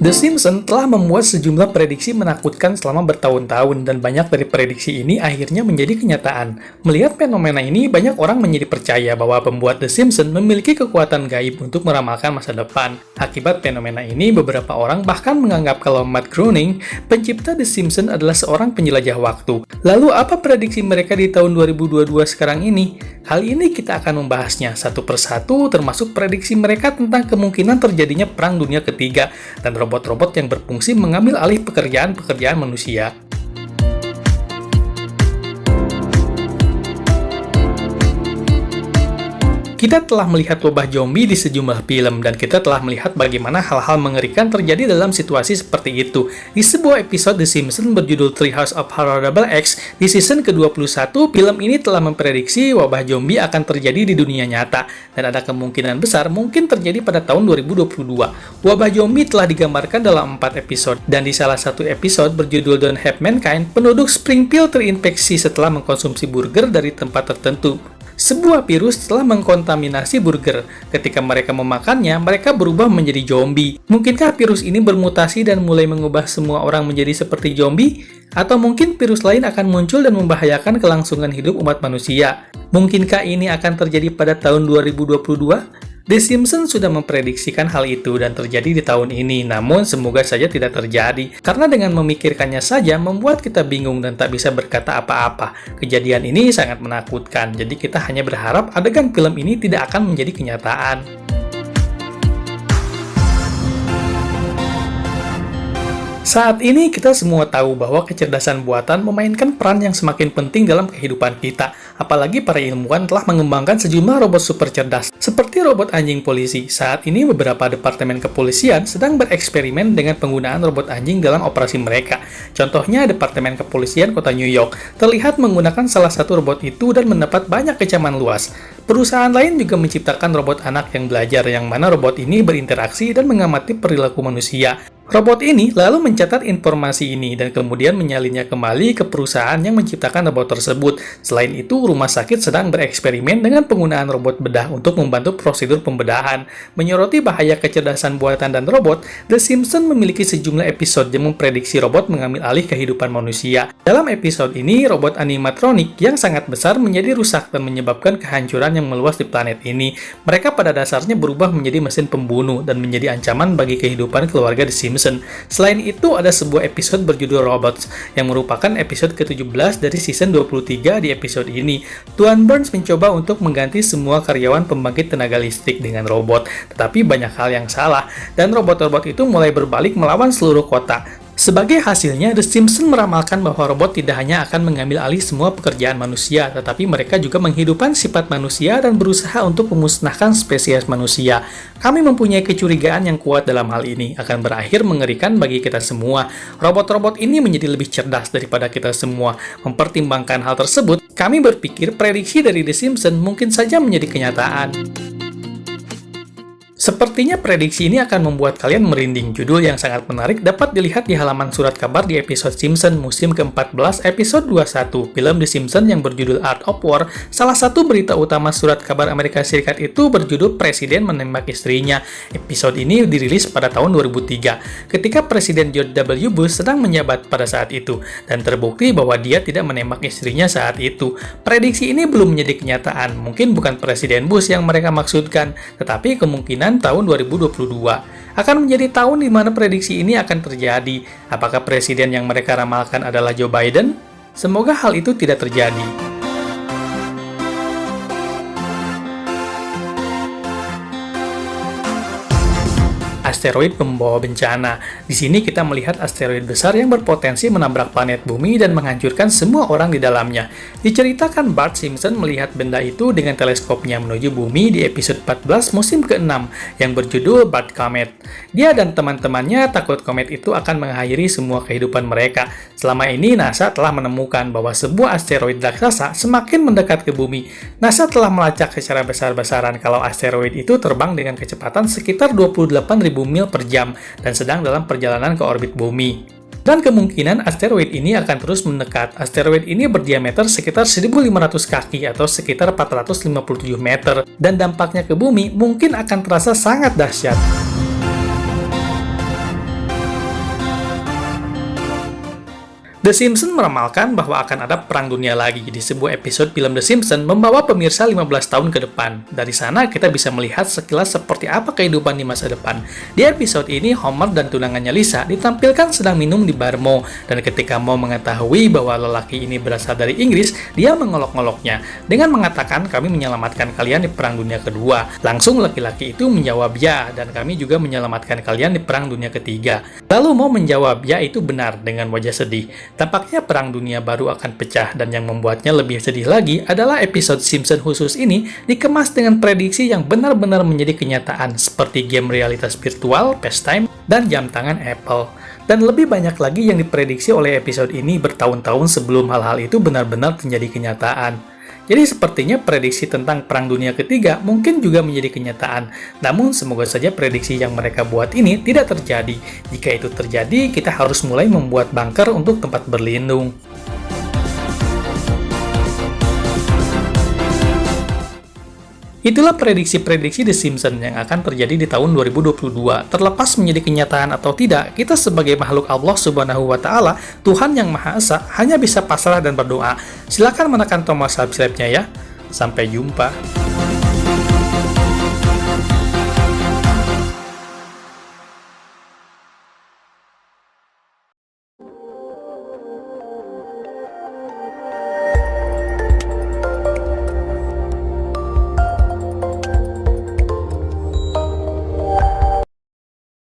The Simpsons telah membuat sejumlah prediksi menakutkan selama bertahun-tahun dan banyak dari prediksi ini akhirnya menjadi kenyataan. Melihat fenomena ini, banyak orang menjadi percaya bahwa pembuat The Simpsons memiliki kekuatan gaib untuk meramalkan masa depan. Akibat fenomena ini, beberapa orang bahkan menganggap kalau Matt Groening, pencipta The Simpsons, adalah seorang penjelajah waktu. Lalu apa prediksi mereka di tahun 2022 sekarang ini? Hal ini kita akan membahasnya satu persatu, termasuk prediksi mereka tentang kemungkinan terjadinya Perang Dunia Ketiga dan robot-robot yang berfungsi mengambil alih pekerjaan-pekerjaan manusia. Kita telah melihat wabah zombie di sejumlah film, dan kita telah melihat bagaimana hal-hal mengerikan terjadi dalam situasi seperti itu. Di sebuah episode The Simpsons berjudul Treehouse of Horrible X, di season ke-21, film ini telah memprediksi wabah zombie akan terjadi di dunia nyata, dan ada kemungkinan besar mungkin terjadi pada tahun 2022. Wabah zombie telah digambarkan dalam 4 episode, dan di salah satu episode berjudul Don't Have Mankind, penduduk Springfield terinfeksi setelah mengkonsumsi burger dari tempat tertentu. Sebuah virus telah mengkontaminasi burger. Ketika mereka memakannya, mereka berubah menjadi zombie. Mungkinkah virus ini bermutasi dan mulai mengubah semua orang menjadi seperti zombie? Atau mungkin virus lain akan muncul dan membahayakan kelangsungan hidup umat manusia? Mungkinkah ini akan terjadi pada tahun 2022? The Simpsons sudah memprediksikan hal itu dan terjadi di tahun ini, namun semoga saja tidak terjadi. Karena dengan memikirkannya saja membuat kita bingung dan tak bisa berkata apa-apa. Kejadian ini sangat menakutkan, jadi kita hanya berharap adegan film ini tidak akan menjadi kenyataan. Saat ini kita semua tahu bahwa kecerdasan buatan memainkan peran yang semakin penting dalam kehidupan kita. Apalagi para ilmuwan telah mengembangkan sejumlah robot super cerdas, seperti robot anjing polisi. Saat ini beberapa departemen kepolisian sedang bereksperimen dengan penggunaan robot anjing dalam operasi mereka. Contohnya Departemen Kepolisian Kota New York terlihat menggunakan salah satu robot itu dan mendapat banyak kecaman luas. Perusahaan lain juga menciptakan robot anak yang belajar, yang mana robot ini berinteraksi dan mengamati perilaku manusia. Robot ini lalu mencatat informasi ini dan kemudian menyalinnya kembali ke perusahaan yang menciptakan robot tersebut. Selain itu, rumah sakit sedang bereksperimen dengan penggunaan robot bedah untuk membantu prosedur pembedahan. Menyoroti bahaya kecerdasan buatan dan robot, The Simpsons memiliki sejumlah episode yang memprediksi robot mengambil alih kehidupan manusia. Dalam episode ini, robot animatronik yang sangat besar menjadi rusak dan menyebabkan kehancuran yang meluas di planet ini. Mereka pada dasarnya berubah menjadi mesin pembunuh dan menjadi ancaman bagi kehidupan keluarga The Simpsons. Selain itu, ada sebuah episode berjudul Robots, yang merupakan episode ke-17 dari season 23 di episode ini. Tuan Burns mencoba untuk mengganti semua karyawan pembangkit tenaga listrik dengan robot, tetapi banyak hal yang salah, dan robot-robot itu mulai berbalik melawan seluruh kota. Sebagai hasilnya, The Simpsons meramalkan bahwa robot tidak hanya akan mengambil alih semua pekerjaan manusia, tetapi mereka juga menghidupkan sifat manusia dan berusaha untuk memusnahkan spesies manusia. Kami mempunyai kecurigaan yang kuat dalam hal ini, akan berakhir mengerikan bagi kita semua. Robot-robot ini menjadi lebih cerdas daripada kita semua. Mempertimbangkan hal tersebut, kami berpikir prediksi dari The Simpsons mungkin saja menjadi kenyataan. Sepertinya prediksi ini akan membuat kalian merinding. Judul yang sangat menarik dapat dilihat di halaman surat kabar di episode Simpsons musim ke-14 episode 21. Film The Simpsons yang berjudul Art of War, salah satu berita utama surat kabar Amerika Serikat itu berjudul Presiden Menembak Istrinya. Episode ini dirilis pada tahun 2003, ketika Presiden George W. Bush sedang menjabat pada saat itu, dan terbukti bahwa dia tidak menembak istrinya saat itu. Prediksi ini belum menjadi kenyataan. Mungkin bukan Presiden Bush yang mereka maksudkan, tetapi kemungkinan tahun 2022 akan menjadi tahun di mana prediksi ini akan terjadi. Apakah presiden yang mereka ramalkan adalah Joe Biden? Semoga hal itu tidak terjadi. Asteroid membawa bencana. Di sini kita melihat asteroid besar yang berpotensi menabrak planet bumi dan menghancurkan semua orang di dalamnya. Diceritakan Bart Simpson melihat benda itu dengan teleskopnya menuju bumi di episode 14 musim ke-6 yang berjudul Bart Comet. Dia dan teman-temannya takut komet itu akan mengakhiri semua kehidupan mereka. Selama ini NASA telah menemukan bahwa sebuah asteroid raksasa semakin mendekat ke bumi. NASA telah melacak secara besar-besaran kalau asteroid itu terbang dengan kecepatan sekitar 28.000 mil per jam dan sedang dalam perjalanan ke orbit bumi. Dan kemungkinan asteroid ini akan terus mendekat. Asteroid ini berdiameter sekitar 1.500 kaki atau sekitar 457 meter, dan dampaknya ke bumi mungkin akan terasa sangat dahsyat. The Simpsons meramalkan bahwa akan ada perang dunia lagi di sebuah episode film The Simpsons membawa pemirsa 15 tahun ke depan. Dari sana kita bisa melihat sekilas seperti apa kehidupan di masa depan. Di episode ini, Homer dan tunangannya Lisa ditampilkan sedang minum di bar Moe, dan ketika Moe mengetahui bahwa lelaki ini berasal dari Inggris, dia mengolok-oloknya dengan mengatakan, "Kami menyelamatkan kalian di Perang Dunia Kedua." Langsung laki-laki itu menjawab, "Ya, dan kami juga menyelamatkan kalian di Perang Dunia Ketiga." Lalu Moe menjawab, "Ya, itu benar," dengan wajah sedih. Tampaknya perang dunia baru akan pecah, dan yang membuatnya lebih sedih lagi adalah episode Simpsons khusus ini dikemas dengan prediksi yang benar-benar menjadi kenyataan, seperti game realitas virtual, FaceTime, dan jam tangan Apple. Dan lebih banyak lagi yang diprediksi oleh episode ini bertahun-tahun sebelum hal-hal itu benar-benar menjadi kenyataan. Jadi sepertinya prediksi tentang Perang Dunia Ketiga mungkin juga menjadi kenyataan. Namun semoga saja prediksi yang mereka buat ini tidak terjadi. Jika itu terjadi, kita harus mulai membuat bunker untuk tempat berlindung. Itulah prediksi-prediksi The Simpsons yang akan terjadi di tahun 2022. Terlepas menjadi kenyataan atau tidak, kita sebagai makhluk Allah Subhanahu wa Ta'ala, Tuhan yang Maha Esa, hanya bisa pasrah dan berdoa. Silakan menekan tombol subscribe-nya ya. Sampai jumpa.